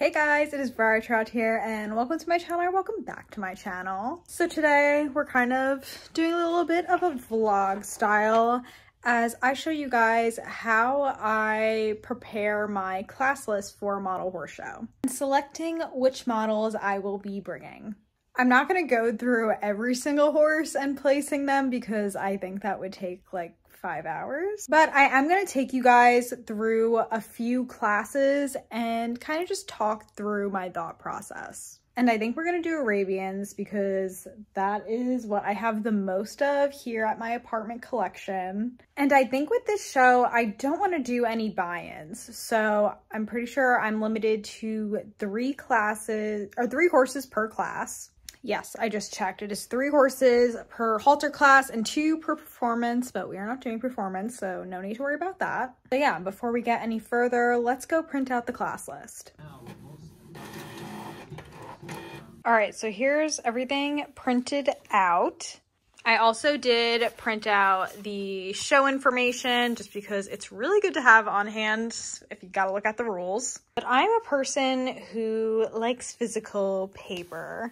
Hey guys, it is Briartrout here and welcome to my channel or welcome back to my channel. So today we're kind of doing a little bit of a vlog style as I show you guys how I prepare my class list for a model horse show and selecting which models I will be bringing. I'm not going to go through every single horse and placing them because I think that would take like 5 hours, but I am going to take you guys through a few classes and kind of just talk through my thought process. And I think we're going to do Arabians because that is what I have the most of here at my apartment collection. And I think with this show, I don't want to do any buy-ins. So I'm pretty sure I'm limited to 3 classes or 3 horses per class. Yes, I just checked. It is 3 horses per halter class and 2 per performance, but we are not doing performance, so no need to worry about that. But yeah, before we get any further, let's go print out the class list. All right, so here's everything printed out. I also did print out the show information just because it's really good to have on hand if you gotta look at the rules. But I'm a person who likes physical paper.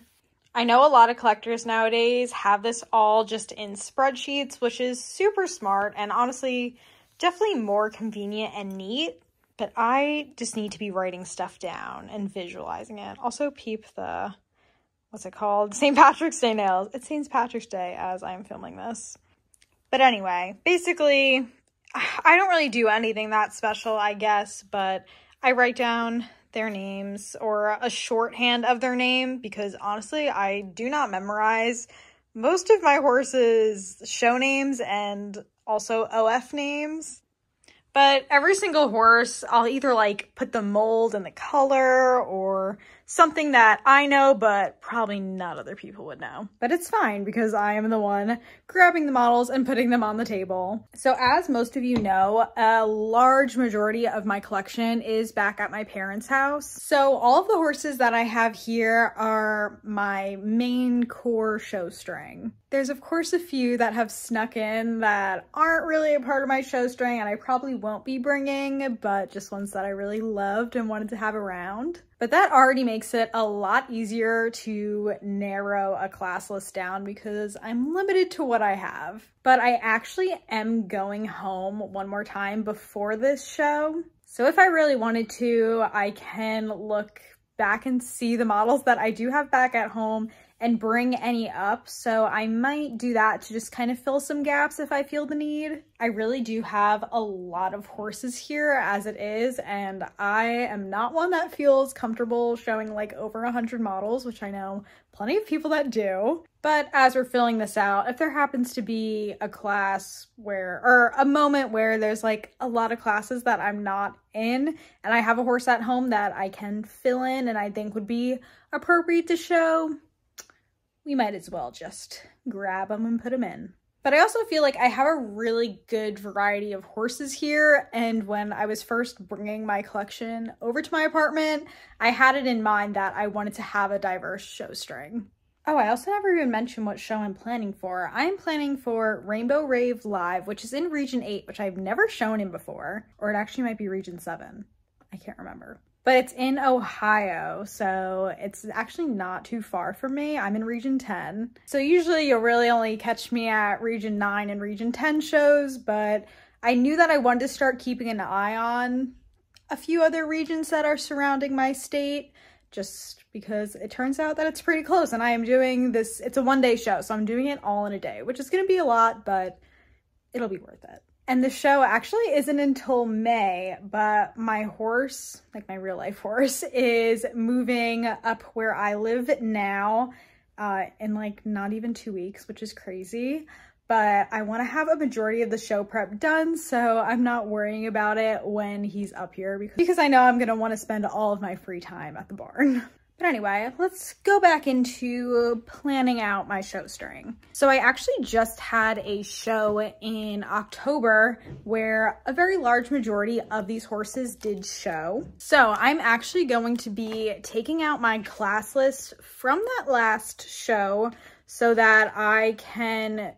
I know a lot of collectors nowadays have this all just in spreadsheets, which is super smart and honestly definitely more convenient and neat, but I just need to be writing stuff down and visualizing it. Also peep the, what's it called? St. Patrick's Day nails. It's St. Patrick's Day as I'm filming this. But anyway, basically, I don't really do anything that special, I guess, but I write down their names or a shorthand of their name because honestly I do not memorize most of my horses' show names and also OF names. But every single horse I'll either like put the mold and the color or something that I know but probably not other people would know. But it's fine because I am the one grabbing the models and putting them on the table. So as most of you know, a large majority of my collection is back at my parents' house. So all of the horses that I have here are my main core show string. There's of course a few that have snuck in that aren't really a part of my show string and I probably won't be bringing, but just ones that I really loved and wanted to have around. But that already makes it a lot easier to narrow a class list down because I'm limited to what I have. But I actually am going home one more time before this show. So if I really wanted to, I can look back and see the models that I do have back at home and bring any up. So I might do that to just kind of fill some gaps if I feel the need. I really do have a lot of horses here as it is, and I am not one that feels comfortable showing like over 100 models, which I know plenty of people that do. But as we're filling this out, if there happens to be a class where, or a moment where there's like a lot of classes that I'm not in and I have a horse at home that I can fill in and I think would be appropriate to show, we might as well just grab them and put them in. But I also feel like I have a really good variety of horses here, and when I was first bringing my collection over to my apartment, I had it in mind that I wanted to have a diverse show string. Oh, I also never even mentioned what show I'm planning for. I am planning for Rainbow Rave Live, which is in Region 8, which I've never shown in before, or it actually might be Region 7. I can't remember. But it's in Ohio, so it's actually not too far from me. I'm in Region 10. So usually you'll really only catch me at Region 9 and Region 10 shows, but I knew that I wanted to start keeping an eye on a few other regions that are surrounding my state, just because it turns out that it's pretty close and I am doing this, it's a one-day show, so I'm doing it all in a day, which is gonna be a lot, but it'll be worth it. And the show actually isn't until May, but my horse, like my real life horse, is moving up where I live now in like not even 2 weeks, which is crazy. But I want to have a majority of the show prep done, so I'm not worrying about it when he's up here because I know I'm going to want to spend all of my free time at the barn. But anyway, let's go back into planning out my show string. So I actually just had a show in October where a very large majority of these horses did show. So I'm actually going to be taking out my class list from that last show so that I can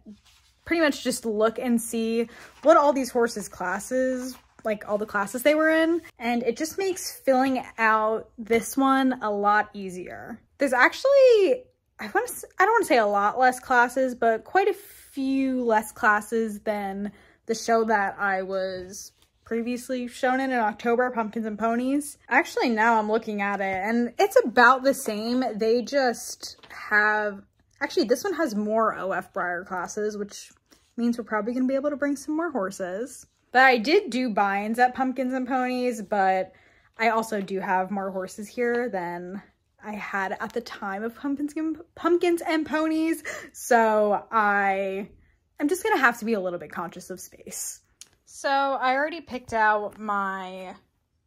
pretty much just look and see what all these horses' classes like all the classes they were in, and it just makes filling out this one a lot easier. There's actually, I don't want to say a lot less classes, but quite a few less classes than the show that I was previously shown in October, Pumpkins and Ponies. Actually, now I'm looking at it and it's about the same. They just have, actually this one has more OF Briar classes, which means we're probably going to be able to bring some more horses. But I did do buy-ins at Pumpkins and Ponies, but I also do have more horses here than I had at the time of Pumpkins and Ponies. So I'm just going to have to be a little bit conscious of space. So I already picked out my,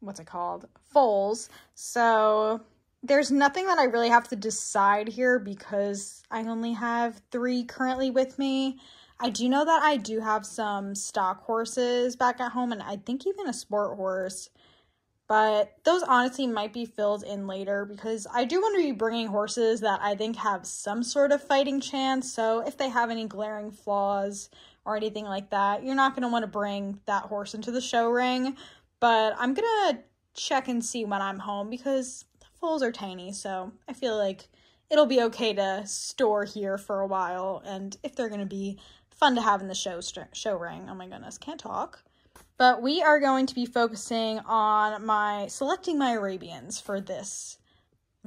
what's it called? Foals. So there's nothing that I really have to decide here because I only have 3 currently with me. I do know that I do have some stock horses back at home and I think even a sport horse, but those honestly might be filled in later because I do want to be bringing horses that I think have some sort of fighting chance. So if they have any glaring flaws or anything like that, you're not going to want to bring that horse into the show ring. But I'm going to check and see when I'm home because the foals are tiny. So I feel like it'll be okay to store here for a while. And if they're going to be fun to have in the show ring. Oh my goodness, can't talk. But we are going to be focusing on selecting my Arabians for this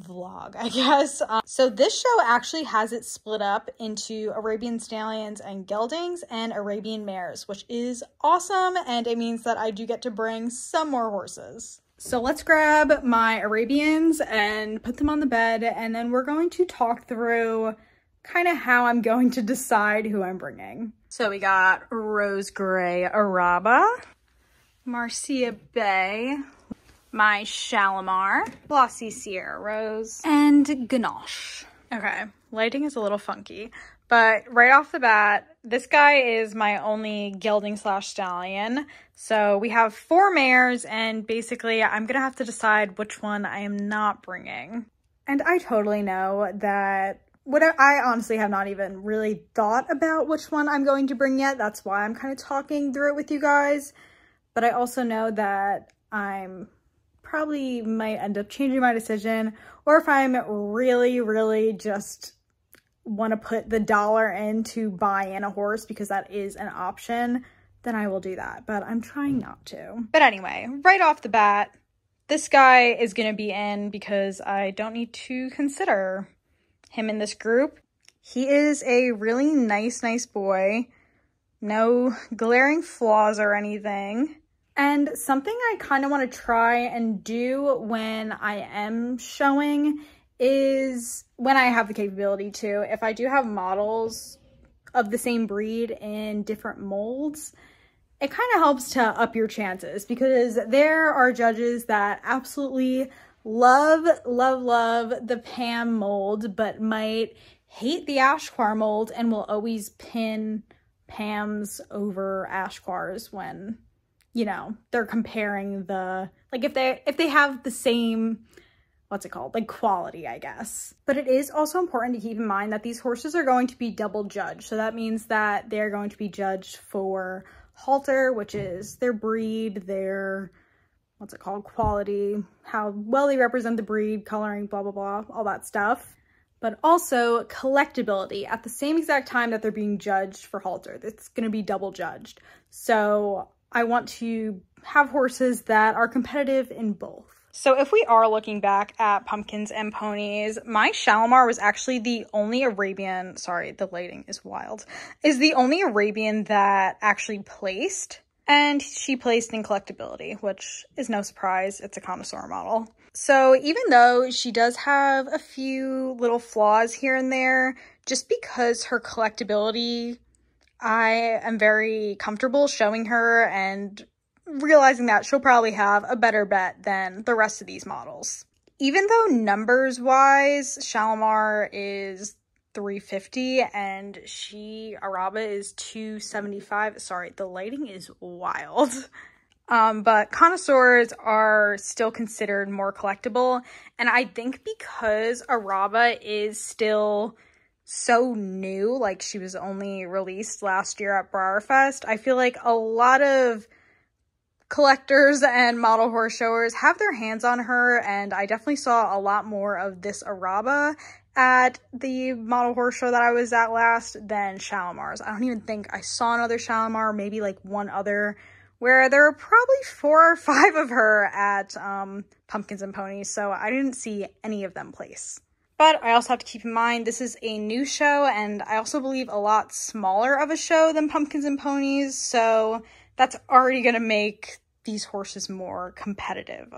vlog, I guess. So this show actually has it split up into Arabian Stallions and Geldings and Arabian Mares, which is awesome. And it means that I do get to bring some more horses. So let's grab my Arabians and put them on the bed. And then we're going to talk through kind of how I'm going to decide who I'm bringing. So we got Rose Gray Araba, Marcia Bay, my Shalimar, Glossy Sierra Rose, and Ganache. Okay, lighting is a little funky, but right off the bat, this guy is my only gelding / stallion. So we have 4 mares, and basically I'm gonna have to decide which one I am not bringing. And I totally know that I honestly have not even really thought about which one I'm going to bring yet. That's why I'm kind of talking through it with you guys. But I also know that I'm probably might end up changing my decision, or if I'm really just want to put the dollar in to buy in a horse because that is an option, then I will do that. But I'm trying not to. But anyway, right off the bat, this guy is going to be in because I don't need to consider him in this group. He is a really nice boy. No glaring flaws or anything. And something I kind of want to try and do when I am showing is, when I have the capability to, if I do have models of the same breed in different molds, it kind of helps to up your chances because there are judges that absolutely love the Pam mold, but might hate the Ashquar mold and will always pin Pams over Ashquars when, you know, they're comparing the, like, if they have the same, what's it called, like quality, I guess. But it is also important to keep in mind that these horses are going to be double judged. So that means that they're going to be judged for halter, which is their breed, their, what's it called, quality, how well they represent the breed, coloring, blah, blah, blah, all that stuff. But also collectability at the same exact time that they're being judged for halter. It's going to be double judged. So I want to have horses that are competitive in both. So if we are looking back at Pumpkins and Ponies, my Shalimar was actually the only Arabian, sorry, the lighting is wild, is the only Arabian that actually placed. And she placed in collectability, which is no surprise. It's a connoisseur model. So even though she does have a few little flaws here and there, just because her collectability, I am very comfortable showing her and realizing that she'll probably have a better bet than the rest of these models. Even though numbers wise, Shalimar is 350 and Araba is 275. Sorry, the lighting is wild. But connoisseurs are still considered more collectible. And I think because Araba is still so new, like she was only released last year at Briarfest, I feel like a lot of collectors and model horse showers have their hands on her, and I definitely saw a lot more of this Araba at the model horse show that I was at last than Shalimar's. I don't even think I saw another Shalimar, maybe like one other, where there were probably 4 or 5 of her at Pumpkins and Ponies, so I didn't see any of them place. But I also have to keep in mind, this is a new show, and I also believe a lot smaller of a show than Pumpkins and Ponies, so that's already going to make these horses more competitive.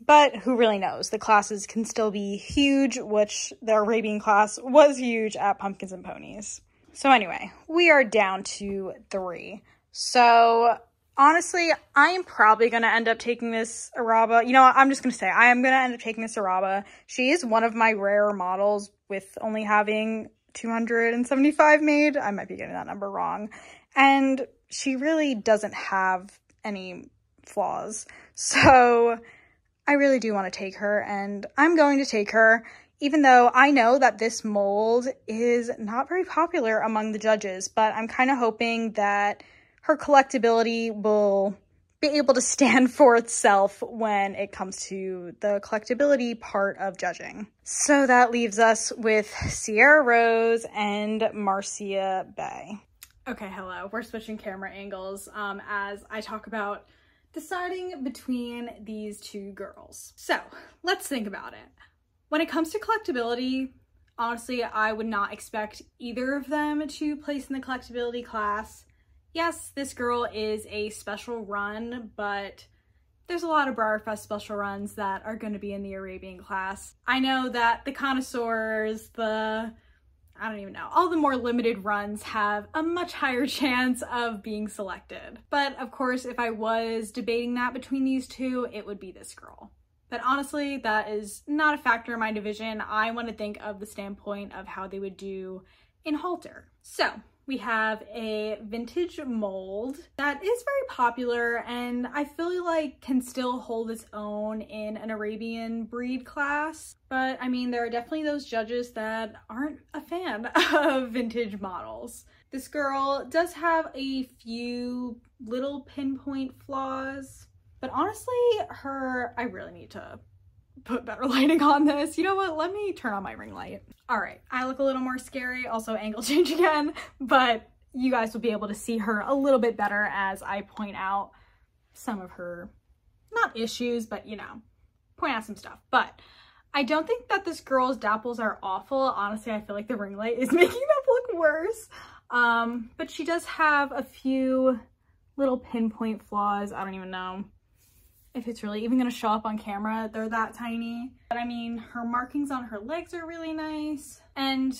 But who really knows? The classes can still be huge, which the Arabian class was huge at Pumpkins and Ponies. So anyway, we are down to 3. So honestly, I am probably going to end up taking this Araba. You know what? I'm just going to say I am going to end up taking this Araba. She is one of my rare models with only having 275 made. I might be getting that number wrong. And she really doesn't have any flaws. So I really do want to take her, and I'm going to take her, even though I know that this mold is not very popular among the judges, but I'm kind of hoping that her collectability will be able to stand for itself when it comes to the collectability part of judging. So that leaves us with Sierra Rose and Marcia Bay. Okay, hello. We're switching camera angles as I talk about deciding between these 2 girls. So let's think about it. When it comes to collectability, honestly, I would not expect either of them to place in the collectability class. Yes, this girl is a special run, but there's a lot of Briarfest special runs that are going to be in the Arabian class. I know that the connoisseurs, I don't even know, all the more limited runs have a much higher chance of being selected. But of course, if I was debating that between these 2, it would be this girl. But honestly, that is not a factor in my division. I want to think of the standpoint of how they would do in halter. So we have a vintage mold that is very popular and I feel like can still hold its own in an Arabian breed class. But I mean, there are definitely those judges that aren't a fan of vintage models. This girl does have a few little pinpoint flaws, but honestly, I really need to put better lighting on this. You know what? Let me turn on my ring light. All right, I look a little more scary, also angle change again, but you guys will be able to see her a little bit better as I point out some of her, not issues, but you know, point out some stuff. But I don't think that this girl's dapples are awful. Honestly, I feel like the ring light is making them look worse. But she does have a few little pinpoint flaws. I don't even know if it's really even gonna show up on camera. They're that tiny. But I mean, her markings on her legs are really nice, and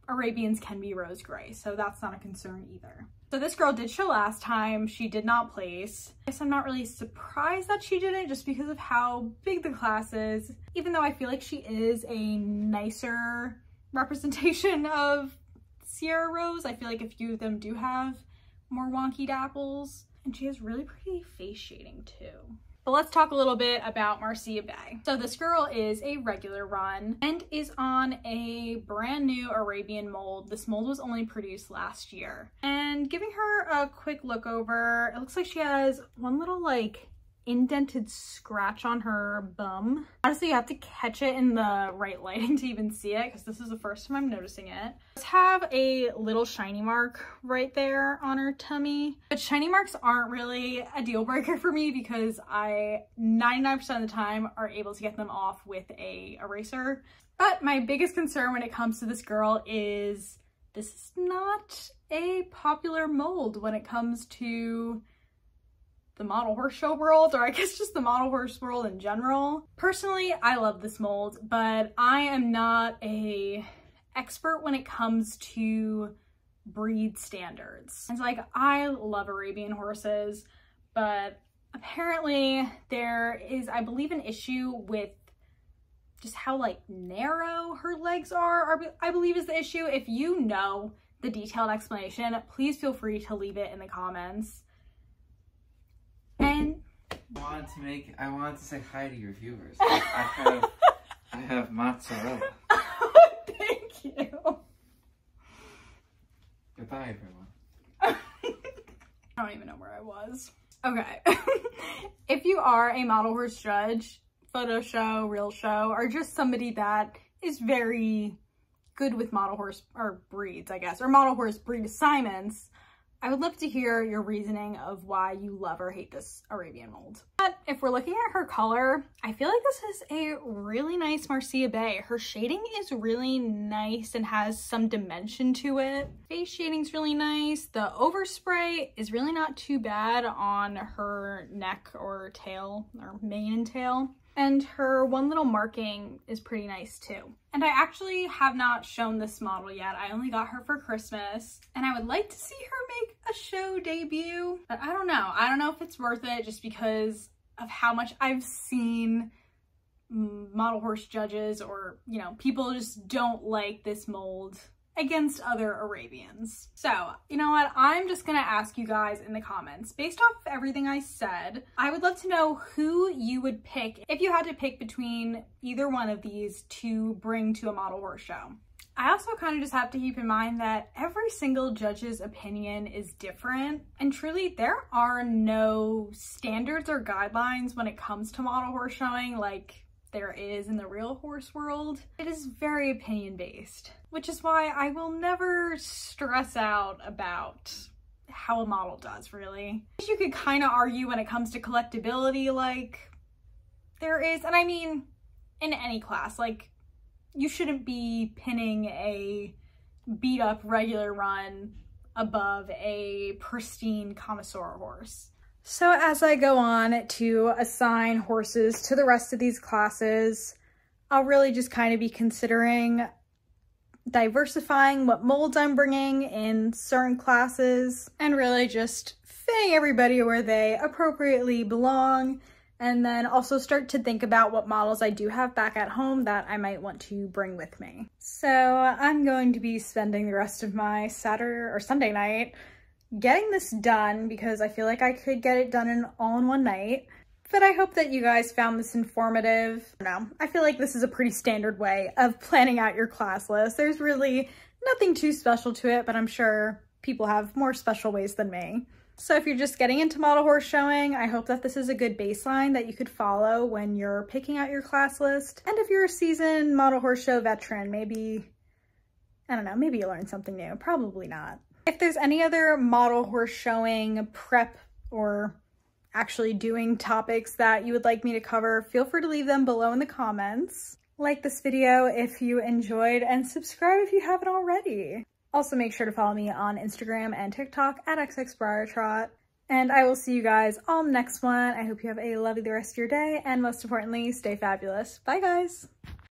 Arabians can be rose gray, so that's not a concern either. So this girl did show last time. She did not place. I guess I'm not really surprised that she didn't just because of how big the class is, even though I feel like she is a nicer representation of Sierra Rose. I feel like a few of them do have more wonky dapples, and she has really pretty face shading too. But let's talk a little bit about Marcia Bay. So this girl is a regular run and is on a brand new Arabian mold. This mold was only produced last year. And giving her a quick look over, it looks like she has one little like indented scratch on her bum. Honestly, you have to catch it in the right lighting to even see it because this is the first time I'm noticing it. Let's have a little shiny mark right there on her tummy. But shiny marks aren't really a deal breaker for me because I 99% of the time are able to get them off with a eraser. But my biggest concern when it comes to this girl is this is not a popular mold when it comes to the model horse show world, or I guess just the model horse world in general. Personally, I love this mold, but I am not a expert when it comes to breed standards. It's like, I love Arabian horses, but apparently there is, I believe, an issue with just how like narrow her legs are, I believe is the issue. If you know the detailed explanation, please feel free to leave it in the comments. And I wanted to say hi to your viewers. I have mozzarella. Thank you. Goodbye, everyone. I don't even know where I was. Okay. If you are a model horse judge, photo show, real show, or just somebody that is very good with model horse or breeds, I guess, or model horse breed assignments, I would love to hear your reasoning of why you love or hate this Arabian mold. But if we're looking at her color, I feel like this is a really nice Marcia Bay. Her shading is really nice and has some dimension to it. Face shading's really nice. The overspray is really not too bad on her neck or tail, or mane and tail. And her one little marking is pretty nice too. And I actually have not shown this model yet. I only got her for Christmas and I would like to see her make a show debut, but I don't know. I don't know if it's worth it just because of how much I've seen model horse judges or, you know, people just don't like this mold against other Arabians. So, you know what? I'm just gonna ask you guys in the comments, based off of everything I said, I would love to know who you would pick if you had to pick between either one of these to bring to a model horse show. I also kind of just have to keep in mind that every single judge's opinion is different, and truly there are no standards or guidelines when it comes to model horse showing like there is in the real horse world. It is very opinion based, which is why I will never stress out about how a model does, really. You could kind of argue when it comes to collectability, like there is, and I mean in any class, like you shouldn't be pinning a beat up regular run above a pristine connoisseur horse. So as I go on to assign horses to the rest of these classes, I'll really just kind of be considering diversifying what molds I'm bringing in certain classes and really just fitting everybody where they appropriately belong, and then also start to think about what models I do have back at home that I might want to bring with me. So I'm going to be spending the rest of my Saturday or Sunday night getting this done because I feel like I could get it done all in one night. But I hope that you guys found this informative. I feel like this is a pretty standard way of planning out your class list. There's really nothing too special to it, but I'm sure people have more special ways than me. So if you're just getting into model horse showing, I hope that this is a good baseline that you could follow when you're picking out your class list. And if you're a seasoned model horse show veteran, maybe, I don't know, maybe you learned something new. Probably not. If there's any other model horse showing prep or actually doing topics that you would like me to cover, feel free to leave them below in the comments. Like this video if you enjoyed, and subscribe if you haven't already. Also make sure to follow me on Instagram and TikTok at xxbriartrot. And I will see you guys all in the next one. I hope you have a lovely rest of your day, and most importantly, stay fabulous. Bye guys!